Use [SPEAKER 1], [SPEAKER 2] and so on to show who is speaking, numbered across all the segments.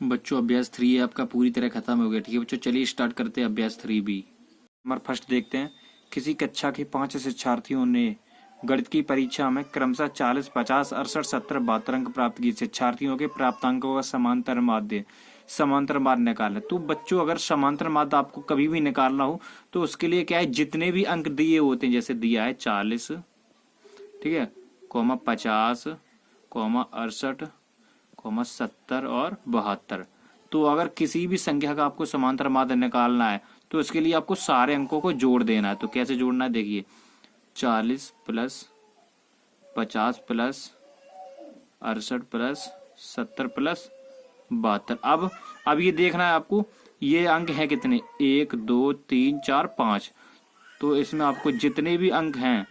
[SPEAKER 1] बच्चों अभ्यास 3 आपका पूरी तरह खत्म हो गया। ठीक है बच्चों, चलिए स्टार्ट करते हैं अभ्यास 3B। नंबर फर्स्ट देखते हैं। किसी कक्षा के 5 शिक्षार्थियों ने गणित की परीक्षा में क्रमशः 40, 50, 68, 70, 72 अंक प्राप्त किए। शिक्षार्थियों के प्राप्तांकों का समांतर माध्य निकालना। तो बच्चों अगर समांतर माध्य आपको कभी भी निकालना हो तो उसके लिए क्या है, जितने भी अंक दिए होते हैं, जैसे दिया है 40, ठीक है, कॉमा 50, कॉमा 68, कॉमा 70 और 72। तो अगर किसी भी संख्या का आपको समांतर माध्य निकालना है तो इसके लिए आपको सारे अंकों को जोड़ देना है। तो कैसे जोड़ना है देखिए, 40 प्लस 50 प्लस 68 प्लस 70 प्लस 72। अब ये देखना है आपको, ये अंक हैं कितने, 1 2 3 4 5। तो इसमें आपको जितने भी अंक हैं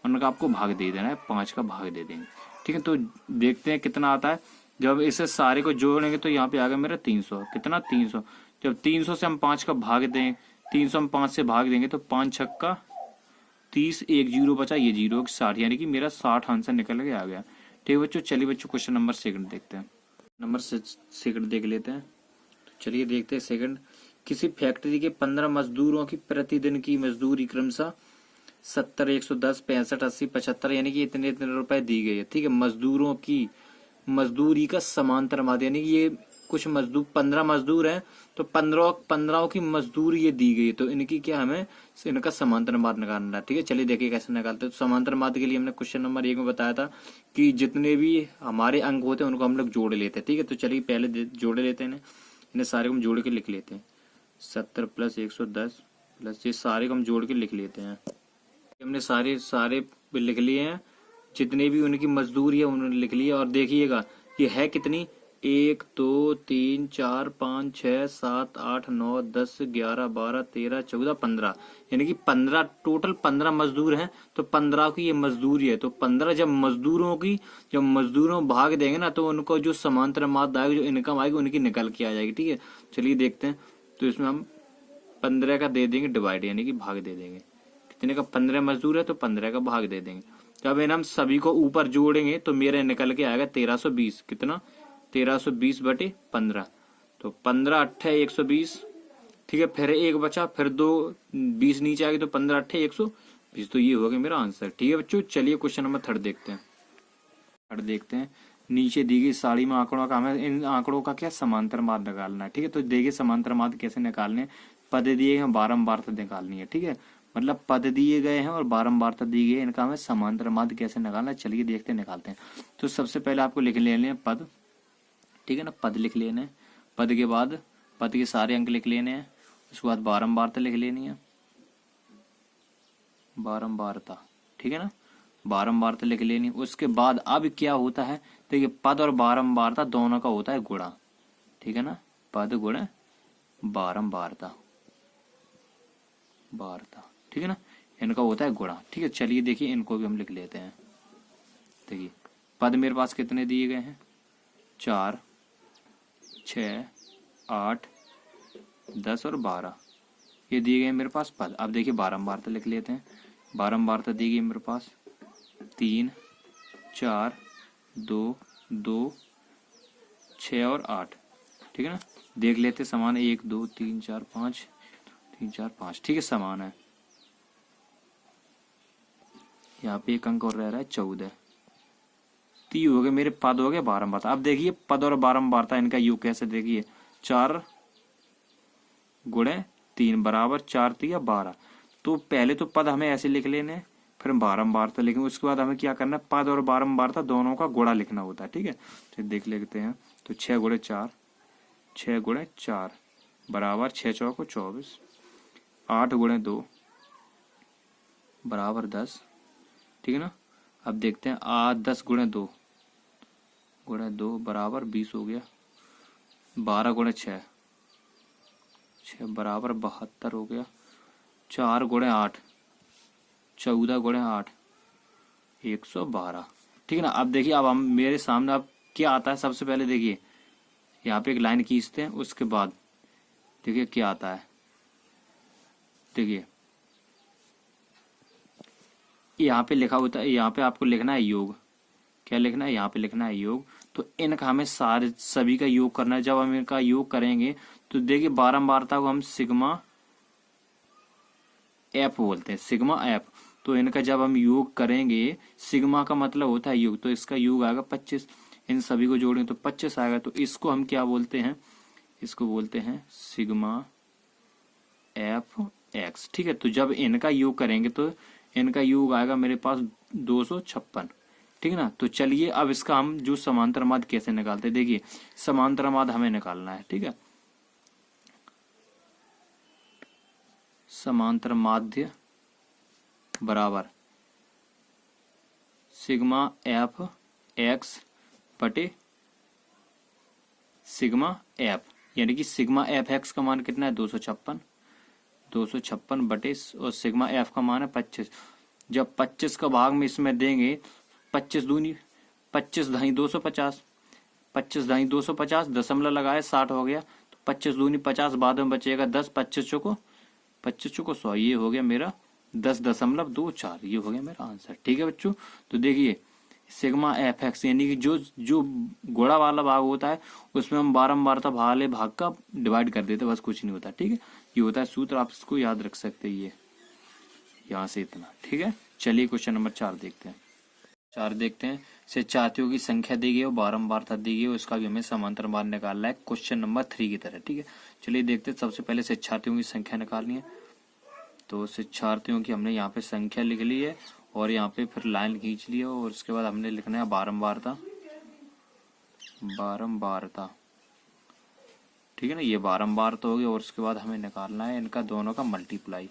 [SPEAKER 1] उनका आपको भाग दे देना है, 5 का भाग दे देंगे। ठीक है, तो देखते हैं कितना आता है। जब इसे सारे को जोड़ेंगे तो यहाँ पे आ गया मेरा 300। कितना, 300। जब 300 से हम 5 का भाग दें, 300 हम 5 से भाग देंगे तो 5 छक्का 30, एक जीरो बचा, ये जीरो 60, यानी कि मेरा 60 आंसर निकल के आ गया। ठीक है बच्चों, चलिए बच्चों क्वेश्चन नंबर सेकंड देखते हैं। नंबर सेकंड देख लेते हैं। तो चलिए देखते हैं सेकंड। किसी फैक्ट्री के 15 मजदूरों की प्रतिदिन की मजदूरी क्रमशः 70, 110, 65, 80, 75 यानी कि इतने इतने रुपए दी गई है। ठीक है, मजदूरों की मजदूरी का समांतर माध्य, यानी कि ये कुछ मजदूर 15 मजदूर हैं तो 15 की मजदूरी ये दी गई है, तो इनकी क्या हमें इनका समांतर माध्य निकालना है। ठीक है, चलिए देखिए कैसे निकालते हैं। तो समांतर माध्य के लिए हमने क्वेश्चन नंबर 1 में बताया था कि जितने भी हमारे अंक होते हैं उनको हम लोग जोड़ लेते हैं। ठीक है, तो चलिए पहले जोड़े लेते हैं, इन्हें सारे को हम जोड़ के लिख लेते हैं। 70 प्लस 110 प्लस ये सारे को हम जोड़ के लिख लेते हैं। हमने सारे लिख लिए हैं, जितने भी उनकी मजदूरी है उन्होंने लिख लिया। और देखिएगा ये है कितनी, 1 2 3 4 5 6 7 8 9 10 11 12 13 14 15, यानी कि 15 टोटल 15 मजदूर हैं। तो 15 की ये मजदूरी है, तो 15 जब मजदूरों भाग देंगे ना तो उनको जो समांतर माध्य आएगा, जो इनकम आएगी उनकी निकल के आ जाएगी। ठीक है, चलिए देखते हैं। तो इसमें हम 15 का दे देंगे डिवाइड, यानी कि भाग दे देंगे। कितने का, 15 मजदूर है तो 15 का भाग दे देंगे। जब इन हम सभी को ऊपर जोड़ेंगे तो मेरे निकल के आएगा 1320। कितना, 1320 बटे 15। तो 15 अट्ठे 120। ठीक है, फिर एक बचा, फिर 20 नीचे आएगी तो 15 अट्ठे 120। तो ये हो गया मेरा आंसर। ठीक है बच्चों, चलिए क्वेश्चन नंबर थर्ड देखते हैं। नीचे दी गई साड़ी में आंकड़ों का, हमें इन आंकड़ों का क्या समांतर माध्य निकालना है। ठीक है, तो देखिए समांतर माध्य कैसे निकालने, पद दिए हैं, बारंबारता निकालनी है। ठीक है, मतलब पद दिए गए हैं और बारंबारता दी गई है, इनका हमें समांतर माध्य कैसे निकालना है, चलिए देखते हैं, निकालते हैं। तो सबसे पहले आपको लिख लेने हैं पद। ठीक है ना, पद लिख लेने हैं। पद के बाद पद के सारे अंक लिख लेने हैं। उसके बाद बारंबारता लिख लेनी है, बारंबारता। ठीक है ना, बारंबारता लिख लेनी। उसके बाद अब क्या होता है, तो ये पद और बारंबारता दोनों का होता है गुणा। ठीक है ना, पद गुणा बारंबारता, वार्ता। ठीक है ना, इनका होता है गुणा। ठीक है, चलिए देखिए इनको भी हम लिख लेते हैं। देखिए पद मेरे पास कितने दिए गए हैं, 4, 6, 8, 10 और 12, ये दिए गए मेरे पास पद। अब देखिए बारंबारता लिख लेते हैं। बारंबारता दी गई मेरे पास 3, 4, 2, 2, 6 और 8। ठीक है ना, देख लेते समान है, 1 2 3 4 5, 3 4 5। ठीक है, समान है। यहाँ पे एक अंक और रह रहा है 14। तो हो गए मेरे पद, हो गए बारंबारता। अब देखिए पद और बारंबारता इनका योग कैसे, देखिए 4 गुणे 3 बराबर 4 3 12। तो पहले तो पद हमें ऐसे लिख लेने, फिर बारंबारता लिखेंगे। उसके बाद हमें क्या करना है, पद और बारंबारता दोनों का गुणा लिखना होता है। ठीक है, तो देख लेते हैं। तो 6 गुणे 4, 6 गुणे 4 बराबर 6 चौको 24, 8 गुणे 2 बराबर 10। ठीक है ना, अब देखते हैं 10 गुणे 2 बराबर 20 हो गया। 12 गुणे 6 बराबर 72 हो गया। 4 गुणे 8 14 गुणे 8 112। ठीक है ना, अब देखिए अब हम मेरे सामने अब क्या आता है। सबसे पहले देखिए यहाँ पे एक लाइन खींचते हैं, उसके बाद देखिए क्या आता है। देखिए यहाँ पे लिखा होता है, यहाँ पे आपको लिखना है योग। क्या लिखना है, यहाँ पे लिखना है योग। तो इनका हमें सारे सभी का योग करना है। जब हम इनका योग करेंगे तो देखिए बारंबारता को हम सिग्मा एफ बोलते हैं, सिग्मा एफ। तो इनका जब हम योग करेंगे, सिग्मा का मतलब होता है योग, तो इसका योग आएगा 25। इन सभी को जोड़ेंगे तो 25 आएगा। तो इसको हम क्या बोलते हैं, इसको बोलते हैं सिग्मा एफ एक्स। ठीक है, तो जब इनका योग करेंगे तो इनका योग आएगा मेरे पास 256। ठीक है ना। तो चलिए अब इसका हम जो समांतर माध्य कैसे निकालते हैं, देखिए समांतर माध्य हमें निकालना है। ठीक है, समांतर माध्य बराबर सिग्मा एफ एक्स बटे सिग्मा एफ, यानी कि सिग्मा एफ एक्स का मान कितना है 256 बटे, और सिग्मा एफ का मान है 25। जब 25 का भाग में इसमें देंगे, 25 दूनी 25 धाई 250, 25 धाई 250, दशमलव लगाए 60 हो गया। तो 25 दूनी 50, बाद में बचेगा 10, 25 चौको 100, ये हो गया मेरा 10.24, ये हो गया मेरा आंसर। ठीक है बच्चों, तो देखिए सिग्मा एफ एक्स यानी कि जो गोड़ा वाला भाग होता है उसमें हम बारंबारता वाले भाग का डिवाइड कर देते, बस कुछ नहीं होता। ठीक है, ये होता है सूत्र, आप इसको याद रख सकते हैं, ये यहाँ से इतना। ठीक है, चलिए क्वेश्चन नंबर 4 देखते हैं। 4 देखते हैं, शिक्षार्थियों की संख्या दी गई है और बारंबारता दी गई है, उसका भी हमें समांतर माध्य निकालना है क्वेश्चन नंबर 3 की तरह। ठीक है, चलिए देखते हैं। सबसे पहले शिक्षार्थियों की संख्या निकालनी है, तो शिक्षार्थियों की हमने यहाँ पे संख्या लिख ली है और यहाँ पे फिर लाइन खींच ली है, और उसके बाद हमने लिखना है बारंबारता। ठीक है ना, ये बारंबारता होगी, और उसके बाद हमें निकालना है इनका दोनों का मल्टीप्लाई।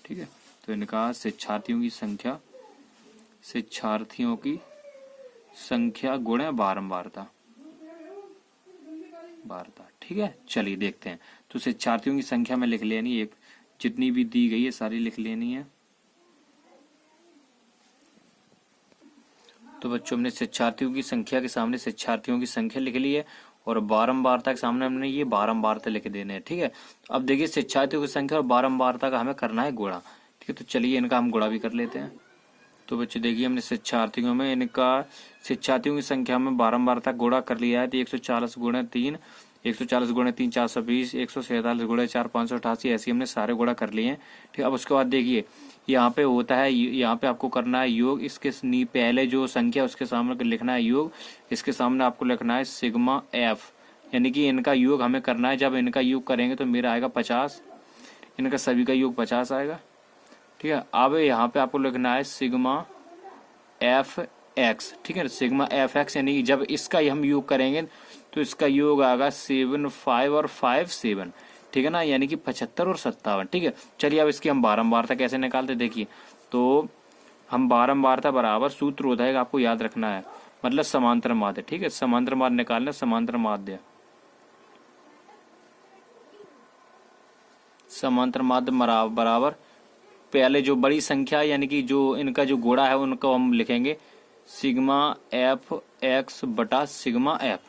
[SPEAKER 1] ठीक है, तो इनका शिक्षार्थियों की संख्या गुणे बारंबारता। ठीक है, चलिए देखते हैं। तो शिक्षार्थियों की संख्या में लिख लेनी, एक जितनी भी दी गई है सारी लिख लेनी है। तो बच्चों हमने शिक्षार्थियों की संख्या के सामने शिक्षार्थियों की संख्या लिख ली है, और बारंबारता के सामने हमने ये बारंबारता लिख देने हैं। ठीक है, अब देखिए शिक्षार्थियों की संख्या और बारंबारता का हमें करना है गुणा। ठीक है, तो चलिए इनका हम गुणा भी कर लेते हैं। तो बच्चे देखिए हमने शिक्षार्थियों की संख्या में बारंबारता गुणा कर लिया है। तो 140 गुणे 3, 140 गुणे 3 420, 147 गुणे 4 588, ऐसे हमने सारे गुणा कर लिए हैं। ठीक, अब उसके बाद देखिए यहाँ पे होता है, यहाँ पे आपको करना है योग। इसके पहले जो संख्या उसके सामने लिखना है योग, इसके सामने आपको लिखना है सिग्मा एफ, यानी कि इनका योग हमें करना है। जब इनका योग करेंगे तो मेरा आएगा 50, इनका सभी का योग 50 आएगा। ठीक है, अब यहाँ पे आपको लिखना है सिग्मा एफ एक्स। ठीक है, सिग्मा एफ एक्स यानी कि जब इसका हम योग करेंगे तो इसका योग आएगा 7 5 और 5 7। ठीक है ना, यानी कि 75 और 57। ठीक है, चलिए अब इसकी हम बारंबारता कैसे निकालते देखिए। तो हम बारंबारता बराबर सूत्र होता है, आपको याद रखना है, मतलब समांतर माध्य। ठीक है, समांतर माध्य निकालना, समांतर माध्य बराबर पहले जो बड़ी संख्या यानी कि जो इनका जो गोड़ा है उनको हम लिखेंगे सिग्मा एफ एक्स बटा सिग्मा एफ,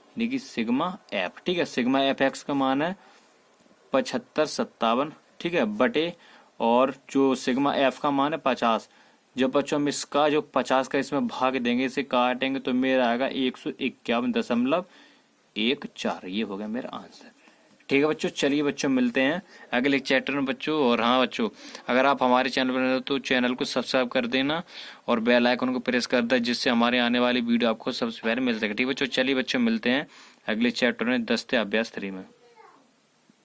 [SPEAKER 1] यानी कि सिग्मा एफ। ठीक है, सिग्मा एफ एक्स का मान है 75 57। ठीक है, बटे, और जो सिग्मा एफ का मान है 50। जब बच्चों हम इसका जो 50 का इसमें भाग देंगे, इसे काटेंगे तो मेरा आएगा 151.14, ये हो गया मेरा आंसर। ठीक है बच्चों, चलिए बच्चों मिलते हैं अगले चैप्टर में बच्चों। और हाँ बच्चों, अगर आप हमारे चैनल पर नए हो तो चैनल को सब्सक्राइब कर देना और बेल आइकन को प्रेस कर देना, जिससे हमारे आने वाली वीडियो आपको सबसे पहले मिल सके। ठीक है बच्चों, चलिए बच्चों मिलते हैं अगले चैप्टर में 10 अभ्यास 3 में।